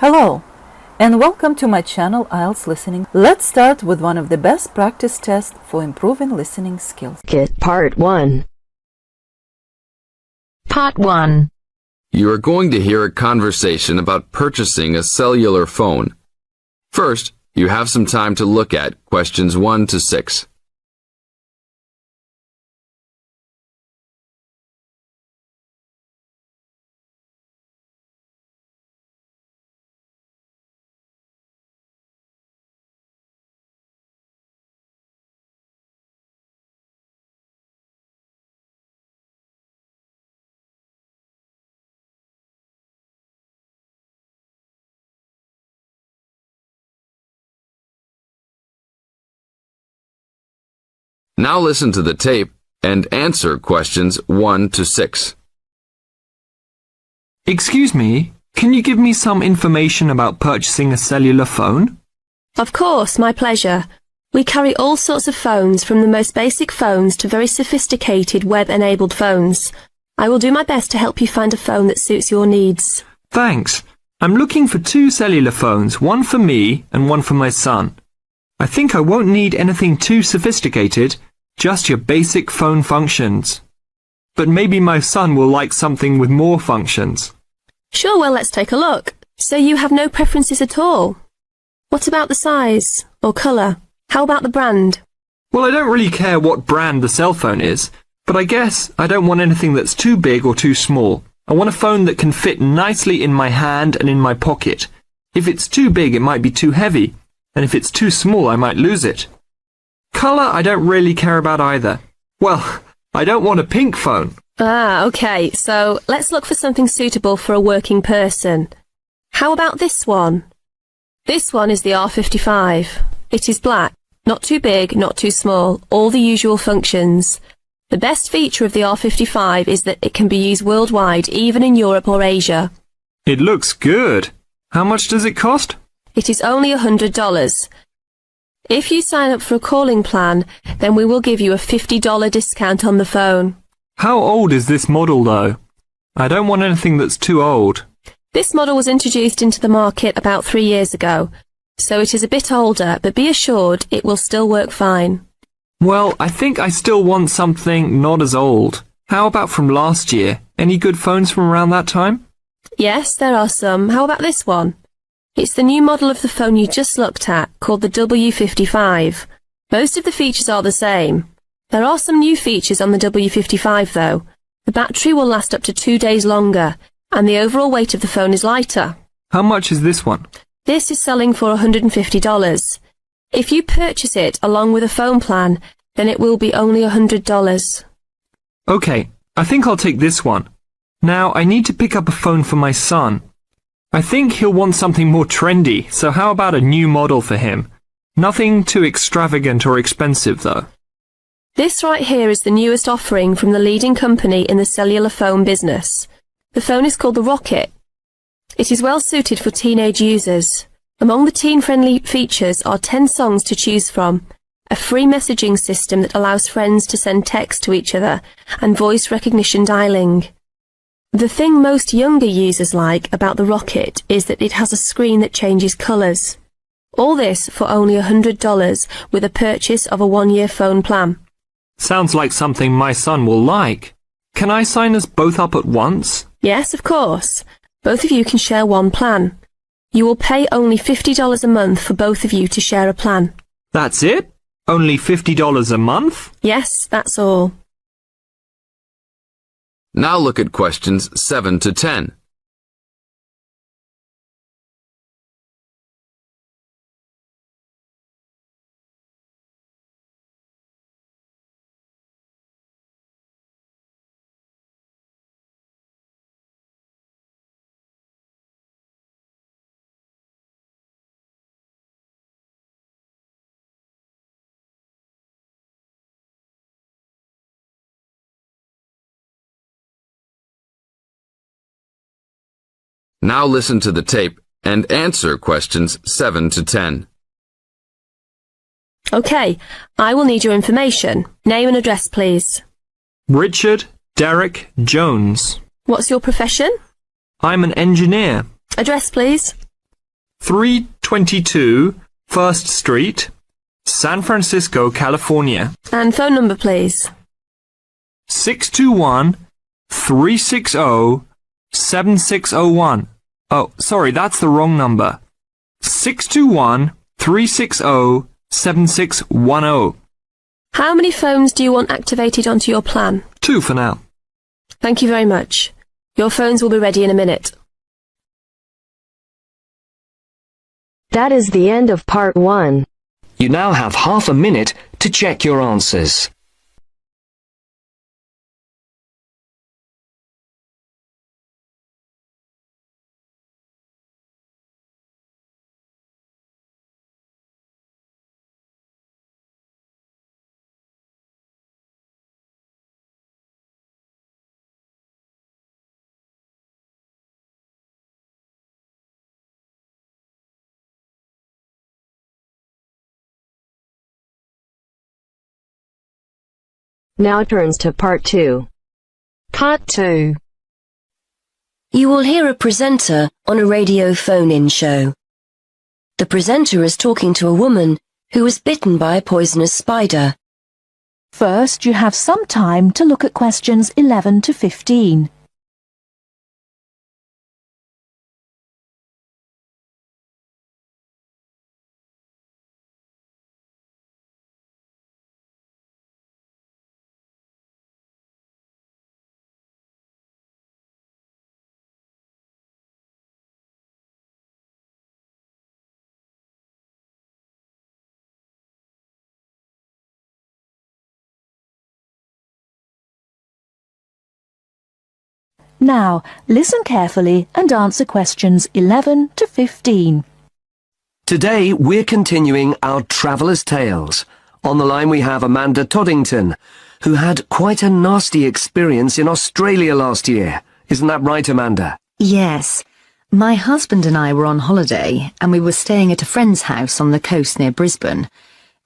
Hello, and welcome to my channel IELTS Listening. Let's start with one of the best practice tests for improving listening skills. Part 1. Part 1. You are going to hear a conversation about purchasing a cellular phone. First, you have some time to look at questions 1 to 6. Now listen to the tape and answer questions 1 to 6. Excuse me, can you give me some information about purchasing a cellular phone? Of course, my pleasure. We carry all sorts of phones, from the most basic phones to very sophisticated web-enabled phones. I will do my best to help you find a phone that suits your needs. Thanks. I'm looking for 2 cellular phones, one for me and one for my son. I think I won't need anything too sophisticated, just your basic phone functions. But maybe my son will like something with more functions. Sure, well, let's take a look. So you have no preferences at all? What about the size or colour? How about the brand? Well, I don't really care what brand the cell phone is, but I guess I don't want anything that's too big or too small. I want a phone that can fit nicely in my hand and in my pocket. If it's too big, it might be too heavy, and if it's too small, I might lose it. Colour I don't really care about either. Well, I don't want a pink phone. Ah, okay, so let's look for something suitable for a working person. How about this one? This one is the R55. It is black, not too big, not too small, all the usual functions. The best feature of the R55 is that it can be used worldwide, even in Europe or Asia. It looks good. How much does it cost? It is only $100. If you sign up for a calling plan, then we will give you a $50 discount on the phone. How old is this model, though? I don't want anything that's too old. This model was introduced into the market about 3 years ago, so it is a bit older, but be assured it will still work fine. Well, I think I still want something not as old. How about from last year? Any good phones from around that time? Yes, there are some. How about this one? It's the new model of the phone you just looked at, called the W55. Most of the features are the same. There are some new features on the W55 though. The battery will last up to 2 days longer, and the overall weight of the phone is lighter. How much is this one? This is selling for $150. If you purchase it along with a phone plan, then it will be only $100. Okay, I think I'll take this one. Now, I need to pick up a phone for my son. I think he'll want something more trendy, so how about a new model for him? Nothing too extravagant or expensive, though. This right here is the newest offering from the leading company in the cellular phone business. The phone is called the Rocket. It is well suited for teenage users. Among the teen-friendly features are 10 songs to choose from, a free messaging system that allows friends to send text to each other, and voice recognition dialing. The thing most younger users like about the Rocket is that it has a screen that changes colours. All this for only $100 with a purchase of a 1-year phone plan. Sounds like something my son will like. Can I sign us both up at once? Yes, of course. Both of you can share one plan. You will pay only $50 a month for both of you to share a plan. That's it? Only $50 a month? Yes, that's all. Now look at questions 7 to 10. Now listen to the tape and answer questions 7 to 10. Okay, I will need your information. Name and address, please. Richard Derek Jones. What's your profession? I'm an engineer. Address, please. 322 First Street, San Francisco, California. And phone number, please. 621-360-7601. Oh, sorry, that's the wrong number. 621-360-7610. How many phones do you want activated onto your plan? 2 for now. Thank you very much. Your phones will be ready in a minute. That is the end of part 1. You now have half a minute to check your answers. Now turns to part 2. Part 2. You will hear a presenter on a radio phone-in show. The presenter is talking to a woman who was bitten by a poisonous spider. First, you have some time to look at questions 11 to 15. Now, listen carefully and answer questions 11 to 15. Today we're continuing our Traveller's Tales. On the line we have Amanda Toddington, who had quite a nasty experience in Australia last year. Isn't that right, Amanda? Yes. My husband and I were on holiday and we were staying at a friend's house on the coast near Brisbane.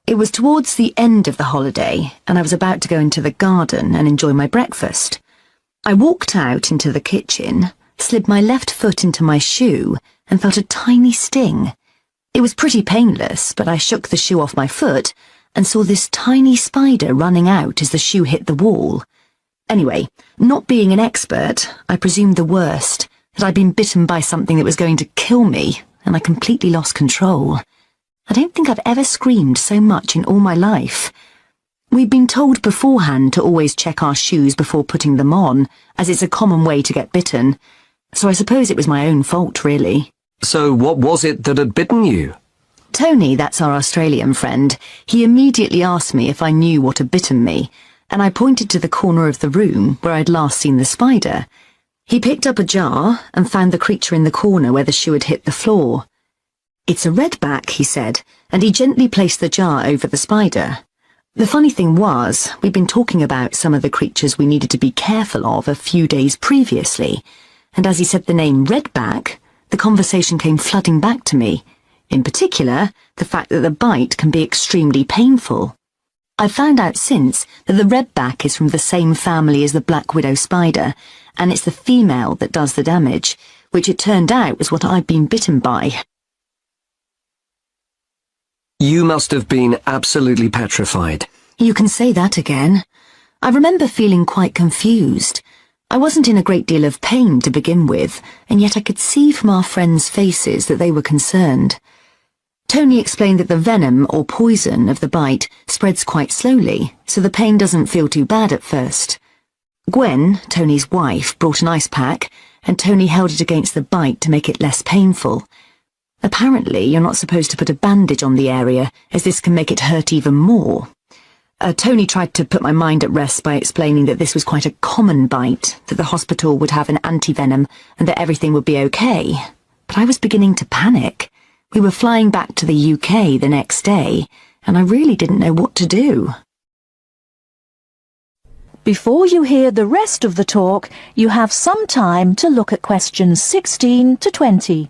It was towards the end of the holiday and I was about to go into the garden and enjoy my breakfast. I walked out into the kitchen, slid my left foot into my shoe and felt a tiny sting. It was pretty painless, but I shook the shoe off my foot and saw this tiny spider running out as the shoe hit the wall. Anyway, not being an expert, I presumed the worst, that I'd been bitten by something that was going to kill me, and I completely lost control. I don't think I've ever screamed so much in all my life. We'd been told beforehand to always check our shoes before putting them on, as it's a common way to get bitten. So I suppose it was my own fault, really. So what was it that had bitten you? Tony, that's our Australian friend, he immediately asked me if I knew what had bitten me, and I pointed to the corner of the room where I'd last seen the spider. He picked up a jar and found the creature in the corner where the shoe had hit the floor. "It's a redback," he said, and he gently placed the jar over the spider. The funny thing was, we'd been talking about some of the creatures we needed to be careful of a few days previously, and as he said the name redback, the conversation came flooding back to me. In particular, the fact that the bite can be extremely painful. I've found out since that the redback is from the same family as the black widow spider, and it's the female that does the damage, which it turned out was what I'd been bitten by. You must have been absolutely petrified. You can say that again. I remember feeling quite confused. I wasn't in a great deal of pain to begin with, and yet I could see from our friends' faces that they were concerned. Tony explained that the venom or poison of the bite spreads quite slowly, so the pain doesn't feel too bad at first. Gwen, Tony's wife, brought an ice pack, and Tony held it against the bite to make it less painful. Apparently, you're not supposed to put a bandage on the area, as this can make it hurt even more. Tony tried to put my mind at rest by explaining that this was quite a common bite, that the hospital would have an antivenom, and that everything would be okay. But I was beginning to panic. We were flying back to the UK the next day, and I really didn't know what to do. Before you hear the rest of the talk, you have some time to look at questions 16 to 20.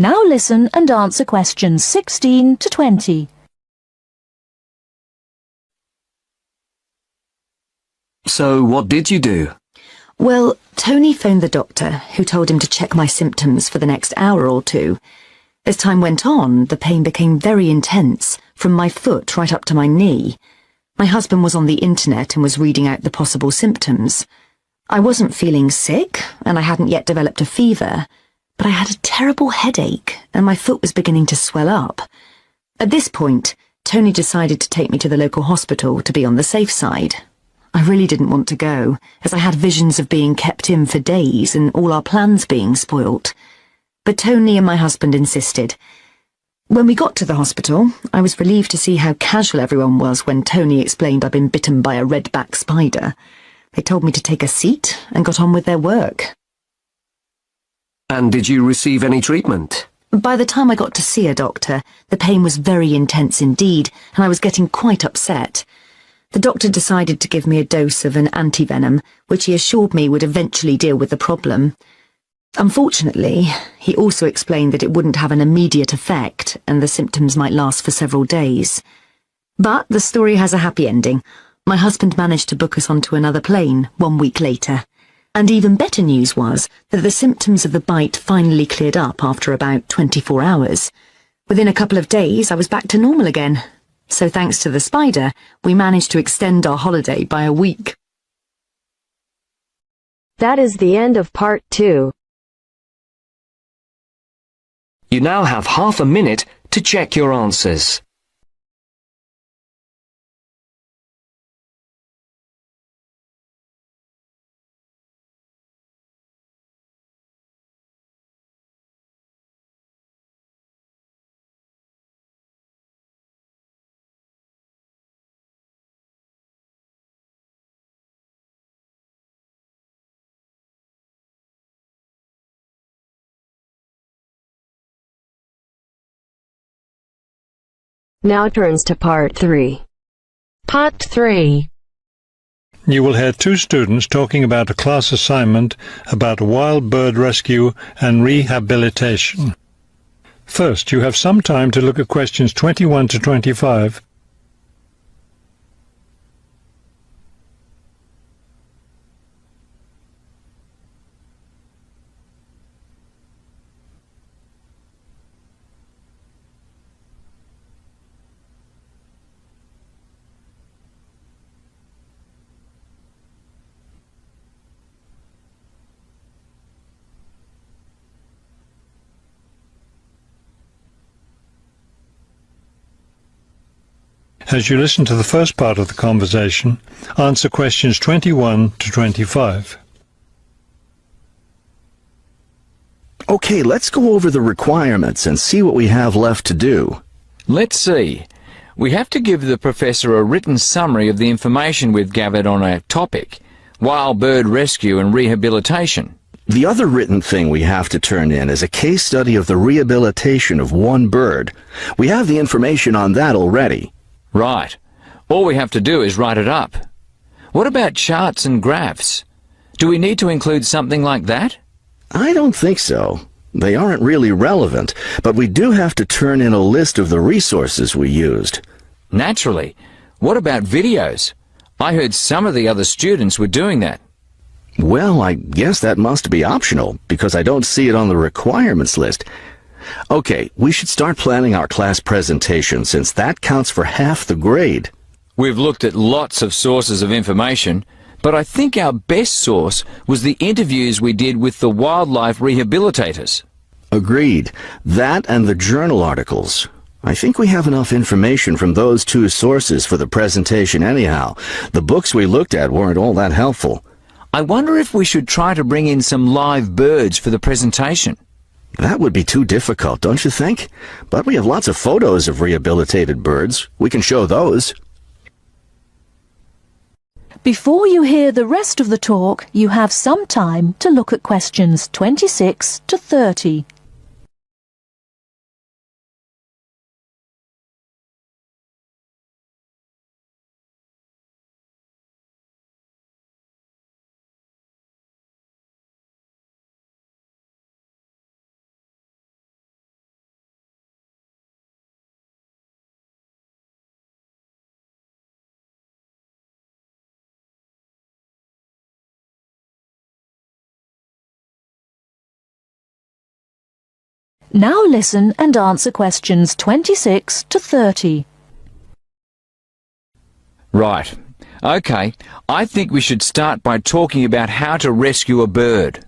Now listen and answer questions 16 to 20. So what did you do? Well, Tony phoned the doctor, who told him to check my symptoms for the next hour or two. As time went on, the pain became very intense, from my foot right up to my knee. My husband was on the internet and was reading out the possible symptoms. I wasn't feeling sick, and I hadn't yet developed a fever, but I had a terrible headache, and my foot was beginning to swell up. At this point, Tony decided to take me to the local hospital to be on the safe side. I really didn't want to go, as I had visions of being kept in for days and all our plans being spoilt. But Tony and my husband insisted. When we got to the hospital, I was relieved to see how casual everyone was when Tony explained I'd been bitten by a red-back spider. They told me to take a seat and got on with their work. And did you receive any treatment? By the time I got to see a doctor, the pain was very intense indeed, and I was getting quite upset. The doctor decided to give me a dose of an antivenom, which he assured me would eventually deal with the problem. Unfortunately, he also explained that it wouldn't have an immediate effect and the symptoms might last for several days. But the story has a happy ending. My husband managed to book us onto another plane 1 week later. And even better news was that the symptoms of the bite finally cleared up after about 24 hours. Within a couple of days, I was back to normal again. So thanks to the spider, we managed to extend our holiday by a week. That is the end of part 2. You now have half a minute to check your answers. Now turns to part 3. Part 3. You will hear two students talking about a class assignment about wild bird rescue and rehabilitation. First, you have some time to look at questions 21 to 25. As you listen to the first part of the conversation, answer questions 21 to 25. Okay, let's go over the requirements and see what we have left to do. Let's see. We have to give the professor a written summary of the information we've gathered on a topic, wild bird rescue and rehabilitation. The other written thing we have to turn in is a case study of the rehabilitation of one bird. We have the information on that already. Right. All we have to do is write it up. What about charts and graphs? Do we need to include something like that? I don't think so. They aren't really relevant, but we do have to turn in a list of the resources we used. Naturally. What about videos? I heard some of the other students were doing that. Well, I guess that must be optional, because I don't see it on the requirements list. Okay, we should start planning our class presentation, since that counts for half the grade. We've looked at lots of sources of information, but I think our best source was the interviews we did with the wildlife rehabilitators. Agreed. That and the journal articles. I think we have enough information from those two sources for the presentation anyhow. The books we looked at weren't all that helpful. I wonder if we should try to bring in some live birds for the presentation. That would be too difficult, don't you think? But we have lots of photos of rehabilitated birds. We can show those. Before you hear the rest of the talk, you have some time to look at questions 26 to 30. Now listen and answer questions 26 to 30. Right. Okay, I think we should start by talking about how to rescue a bird.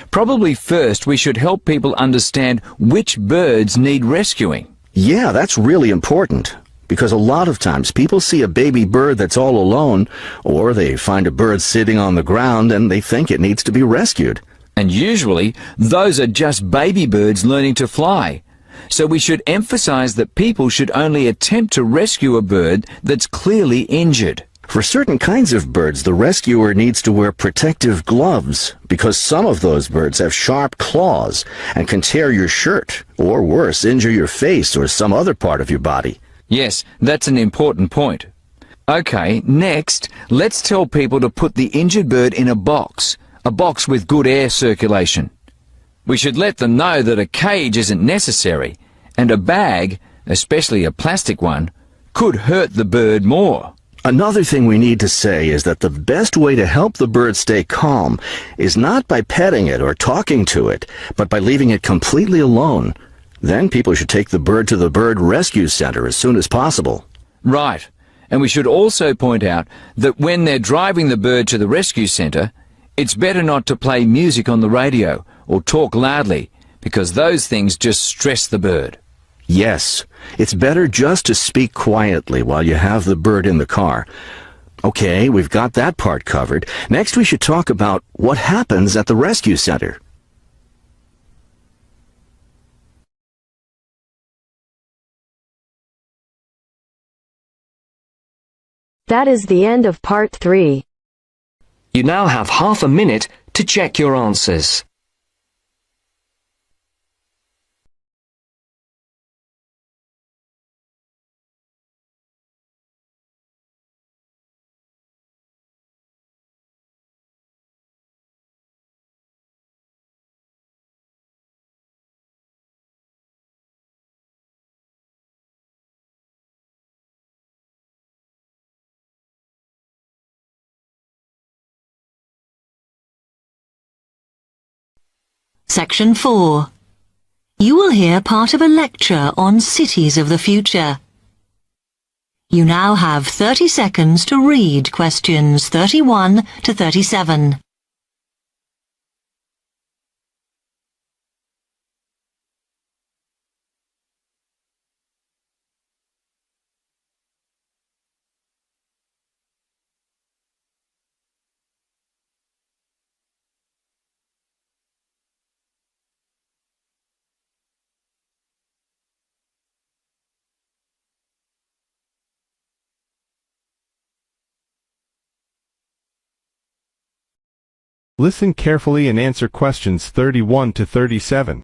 Probably first we should help people understand which birds need rescuing. Yeah, that's really important. Because a lot of times people see a baby bird that's all alone, or they find a bird sitting on the ground and they think it needs to be rescued. And usually, those are just baby birds learning to fly. So we should emphasize that people should only attempt to rescue a bird that's clearly injured. For certain kinds of birds, the rescuer needs to wear protective gloves because some of those birds have sharp claws and can tear your shirt, or worse, injure your face or some other part of your body. Yes, that's an important point. Okay, next, let's tell people to put the injured bird in a box with good air circulation. We should let them know that a cage isn't necessary, and a bag, especially a plastic one, could hurt the bird more. Another thing we need to say is that the best way to help the bird stay calm is not by petting it or talking to it, but by leaving it completely alone. Then people should take the bird to the bird rescue center as soon as possible. Right. And we should also point out that when they're driving the bird to the rescue center, it's better not to play music on the radio or talk loudly, because those things just stress the bird. Yes, it's better just to speak quietly while you have the bird in the car. Okay, we've got that part covered. Next we should talk about what happens at the rescue center. That is the end of part 3. You now have half a minute to check your answers. Section 4. You will hear part of a lecture on cities of the future. You now have 30 seconds to read questions 31 to 37. Listen carefully and answer questions 31 to 37.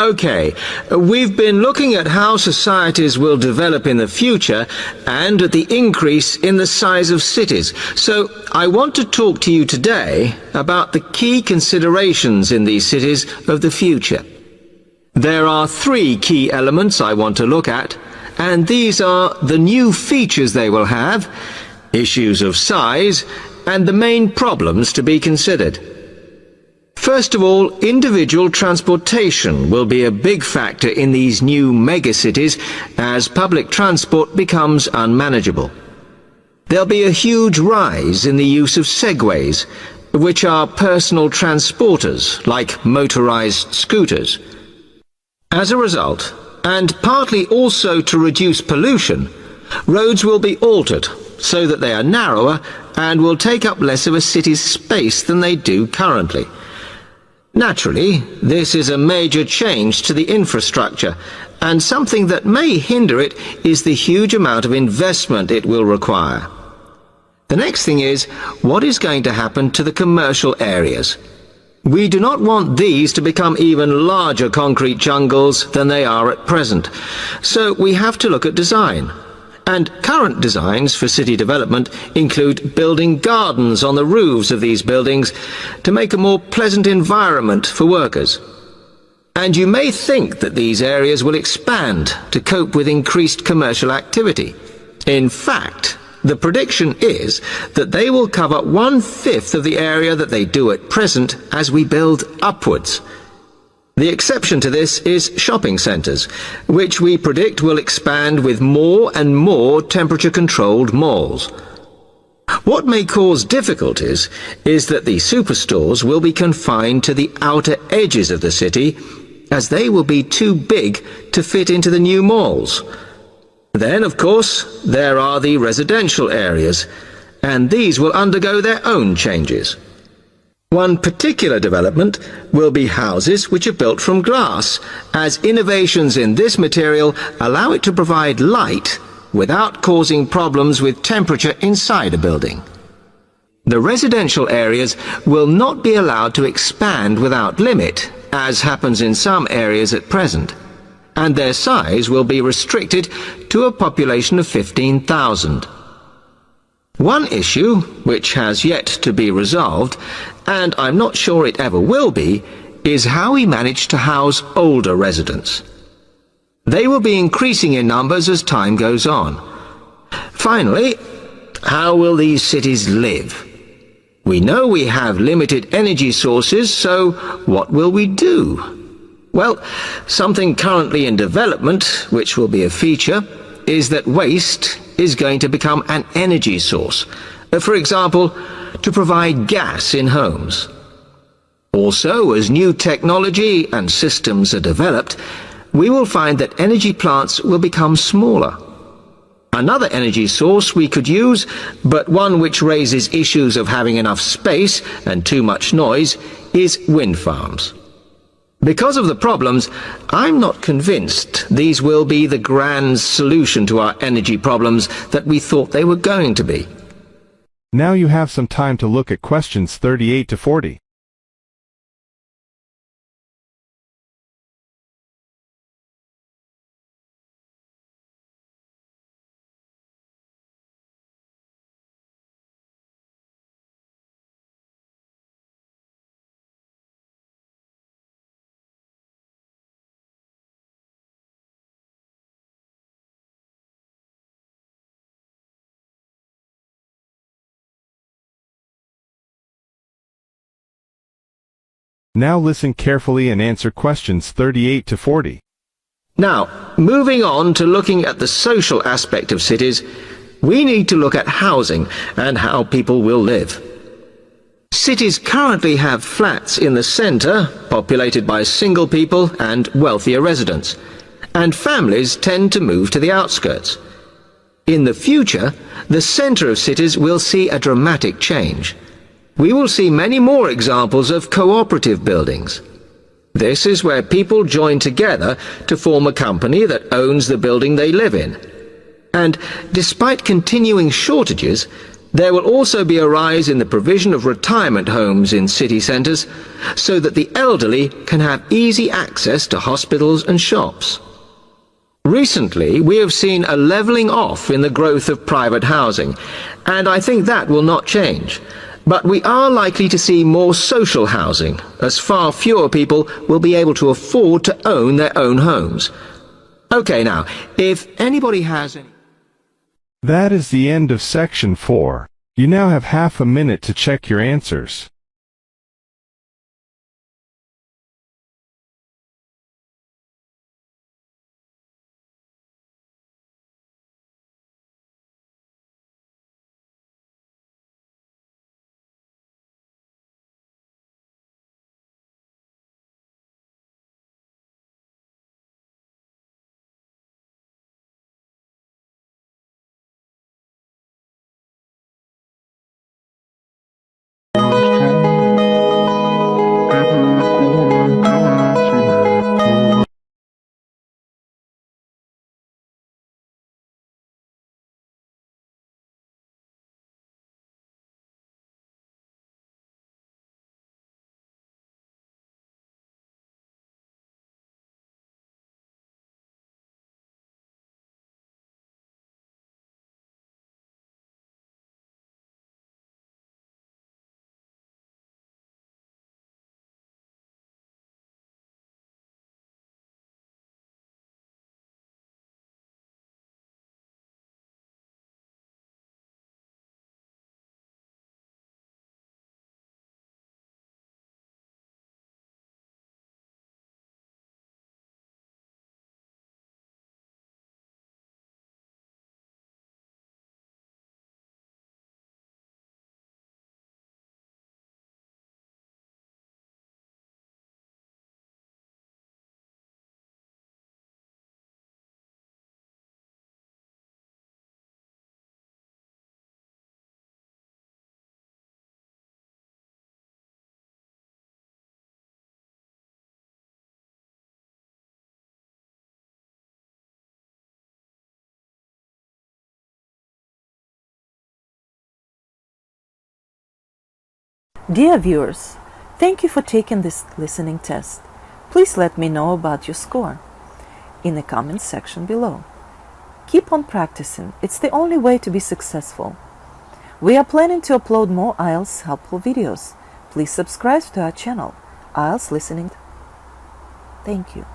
Okay, we've been looking at how societies will develop in the future and at the increase in the size of cities. So I want to talk to you today about the key considerations in these cities of the future. There are 3 key elements I want to look at, and these are the new features they will have, issues of size, and the main problems to be considered. First of all, individual transportation will be a big factor in these new megacities as public transport becomes unmanageable. There'll be a huge rise in the use of segways, which are personal transporters like motorized scooters. As a result, and partly also to reduce pollution, roads will be altered so that they are narrower and will take up less of a city's space than they do currently. Naturally, this is a major change to the infrastructure, and something that may hinder it is the huge amount of investment it will require. The next thing is, what is going to happen to the commercial areas? We do not want these to become even larger concrete jungles than they are at present, so we have to look at design. And current designs for city development include building gardens on the roofs of these buildings to make a more pleasant environment for workers. And you may think that these areas will expand to cope with increased commercial activity. In fact, the prediction is that they will cover 1/5 of the area that they do at present as we build upwards. The exception to this is shopping centres, which we predict will expand with more and more temperature-controlled malls. What may cause difficulties is that the superstores will be confined to the outer edges of the city, as they will be too big to fit into the new malls. Then, of course, there are the residential areas, and these will undergo their own changes. One particular development will be houses which are built from glass, as innovations in this material allow it to provide light without causing problems with temperature inside a building. The residential areas will not be allowed to expand without limit, as happens in some areas at present, and their size will be restricted to a population of 15,000. One issue, which has yet to be resolved, and I'm not sure it ever will be, is how we manage to house older residents. They will be increasing in numbers as time goes on. Finally, how will these cities live? We know we have limited energy sources, so what will we do? Well, something currently in development, which will be a feature, is that waste is going to become an energy source. For example, to provide gas in homes. Also, as new technology and systems are developed, we will find that energy plants will become smaller. Another energy source we could use, but one which raises issues of having enough space and too much noise, is wind farms. Because of the problems, I'm not convinced these will be the grand solution to our energy problems that we thought they were going to be. Now you have some time to look at questions 38 to 40. Now listen carefully and answer questions 38 to 40. Now, moving on to looking at the social aspect of cities, we need to look at housing and how people will live. Cities currently have flats in the centre, populated by single people and wealthier residents, and families tend to move to the outskirts. In the future, the centre of cities will see a dramatic change. We will see many more examples of cooperative buildings. This is where people join together to form a company that owns the building they live in. And despite continuing shortages, there will also be a rise in the provision of retirement homes in city centres, so that the elderly can have easy access to hospitals and shops. Recently, we have seen a levelling off in the growth of private housing, and I think that will not change. But we are likely to see more social housing, as far fewer people will be able to afford to own their own homes. Okay, now, if anybody has any... That is the end of section 4. You now have half a minute to check your answers. Dear viewers, thank you for taking this listening test. Please let me know about your score in the comments section below. Keep on practicing. It's the only way to be successful. We are planning to upload more IELTS helpful videos. Please subscribe to our channel, IELTS Listening. Thank you.